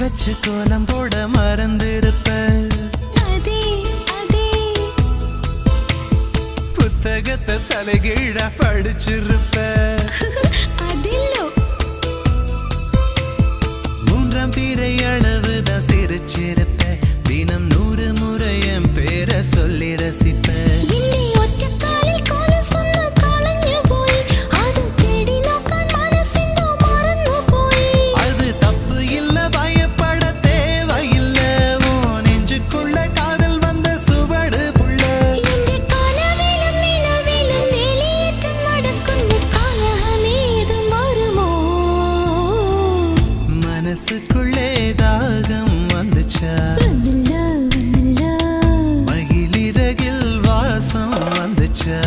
வச்சு கோலம் போட மறந்திருப்ப. புத்தகத்தை தலைகீழா படிச்சிருப்ப. மூன்றாம் பிறை அளவுதான் சிரிச்சிருப்ப. தினம் 100 முறை என் பேரை சொல்லி ரசிப்ப. மனசுக்குள்ளே தாகம் வந்துச்சா, மகிழிறகில் வாசம் வந்துச்சா.